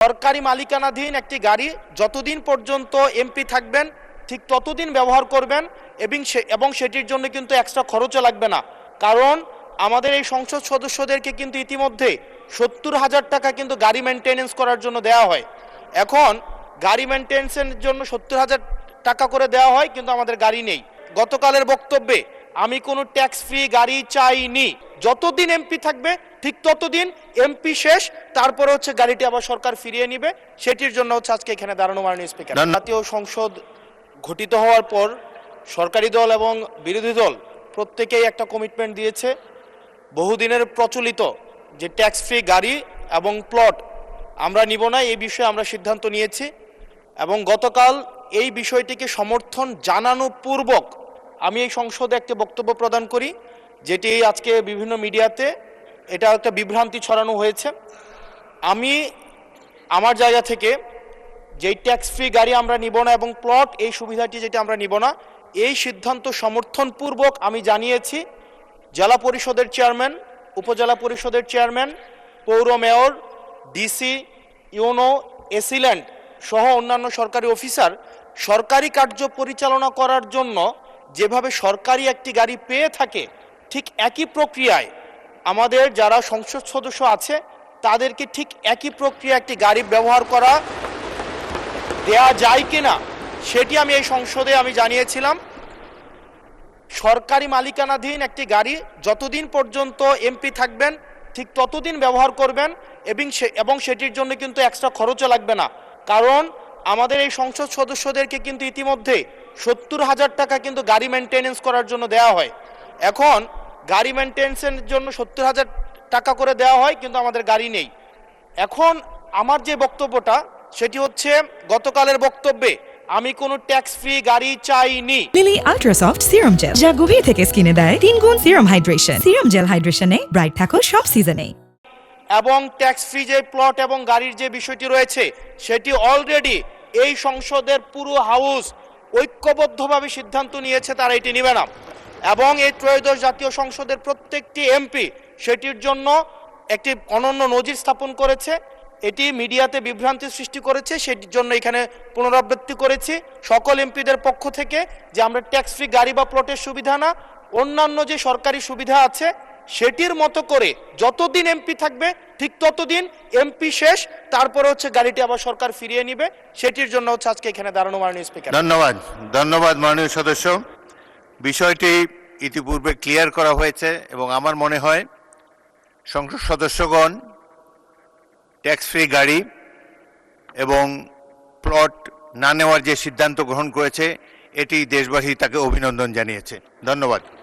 সরকারি মালিকানাধীন একটি গাড়ি যতদিন পর্যন্ত এমপি থাকবেন ঠিক ততদিন ব্যবহার করবেন এবং সেটির জন্য কিন্তু এক্সট্রা খরচও লাগবে না। কারণ আমাদের এই সংসদ সদস্যদেরকে কিন্তু ইতিমধ্যে ৭০,০০০ টাকা কিন্তু গাড়ি মেনটেনেন্স করার জন্য দেওয়া হয়। এখন গাড়ি মেনটেন্সের জন্য ৭০,০০০ টাকা করে দেওয়া হয়, কিন্তু আমাদের গাড়ি নেই। গতকালের বক্তব্যে আমি কোনো ট্যাক্স ফ্রি গাড়ি চাইনি। যতদিন এমপি থাকবে ঠিক ততদিন এমপি শেষ, তারপরে গাড়িটি আবার সরকার ফিরিয়ে নিবে। সেটির জন্য আজকে এখানে দাঁড়ানো মাননীয় স্পিকার। জাতীয় সংসদ গঠিত হওয়ার পর সরকারি দল এবং বিরোধী দল প্রত্যেকেই একটা কমিটমেন্ট দিয়েছে, বহুদিনের প্রচলিত যে ট্যাক্স ফ্রি গাড়ি এবং প্লট আমরা নিব না, এই বিষয়ে আমরা সিদ্ধান্ত নিয়েছি। এবং গতকাল এই বিষয়টিকে সমর্থন জানানো পূর্বক আমি এই সংসদে একটি বক্তব্য প্রদান করি, যেটি আজকে বিভিন্ন মিডিয়াতে এটা একটা বিভ্রান্তি ছড়ানো হয়েছে। আমি আমার জায়গা থেকে যেই ট্যাক্স ফ্রি গাড়ি আমরা নিব না এবং প্লট এই সুবিধাটি যেটা আমরা নিব না, এই সিদ্ধান্ত সমর্থনপূর্বক আমি জানিয়েছি জেলা পরিষদের চেয়ারম্যান, উপজেলা পরিষদের চেয়ারম্যান, পৌর মেয়র, ডিসি, ইউনো, এসিল্যান্ড সহ অন্যান্য সরকারি অফিসার সরকারি কার্য পরিচালনা করার জন্য যেভাবে সরকারি একটি গাড়ি পেয়ে থাকে, ঠিক একই প্রক্রিয়ায় আমাদের যারা সংসদ সদস্য আছে তাদেরকে ঠিক একই প্রক্রিয়া একটি গাড়ি ব্যবহার করা দেয়া যায় কিনা সেটি আমি এই সংসদে আমি জানিয়েছিলাম। সরকারি মালিকানাধীন একটি গাড়ি যতদিন পর্যন্ত এমপি থাকবেন ঠিক ততদিন ব্যবহার করবেন এবং সেটির জন্য কিন্তু এক্সট্রা খরচও লাগবে না। কারণ আমাদের এই সংসদ সদস্যদেরকে কিন্তু ইতিমধ্যে ৭০,০০০ টাকা কিন্তু গাড়ি মেনটেনেন্স করার জন্য দেওয়া হয়। এখন গাড়ি মেনটেন্সের জন্য ৭০,০০০ টাকা করে দেওয়া হয়, কিন্তু আমাদের গাড়ি নেই। এখন আমার যে বক্তব্যটা সেটি গতকালের বক্তব্যে আমি কোনো ট্যাক্স ফ্রি গাড়ি চাইনি। লিলি আল্ট্রাসফট সিরাম জেল, যা গভীর থেকে স্কিনে দেয় ৩ গুণ সিরাম হাইড্রেশন। সিরাম জেল হাইড্রেশনে ব্রাইট থাকো সব সিজনে। এবং ট্যাক্স ফ্রি যে প্লট এবং গাড়ির যে বিষয়টি রয়েছে সেটি অলরেডি এই সংসদের পুরো হাউস ঐক্যবদ্ধভাবে সিদ্ধান্ত নিয়েছে, তারা এটি নেবে না। এবং এই ত্রয়োদশ জাতীয় সংসদের প্রত্যেকটি এমপি সেটির জন্য একটি অনন্য নজির স্থাপন করেছে। এটি মিডিয়াতে বিভ্রান্তি সৃষ্টি করেছে, সেটির জন্য এখানে পুনরাবৃত্তি করেছি সকল এমপিদের পক্ষ থেকে যে আমরা ট্যাক্স ফ্রি গাড়ি বা প্লটের সুবিধা না, অন্যান্য যে সরকারি সুবিধা আছে সেটির মতো করে যতদিন এমপি থাকবে ঠিক ততদিন এমপি শেষ, তারপরে গাড়িটি আবার সরকার ফিরিয়ে নিবে। সেটির জন্য আজকে এখানে দাঁড়ানো মাননীয় স্পিকার। ধন্যবাদ মাননীয় সদস্য। বিষয়টি ইতিপূর্বে ক্লিয়ার করা হয়েছে এবং আমার মনে হয় সংসদ সদস্যগণ ট্যাক্স ফ্রি গাড়ি এবং প্লট না নেওয়ার যে সিদ্ধান্ত গ্রহণ করেছে এটি দেশবাসী তাকে অভিনন্দন জানিয়েছে। ধন্যবাদ।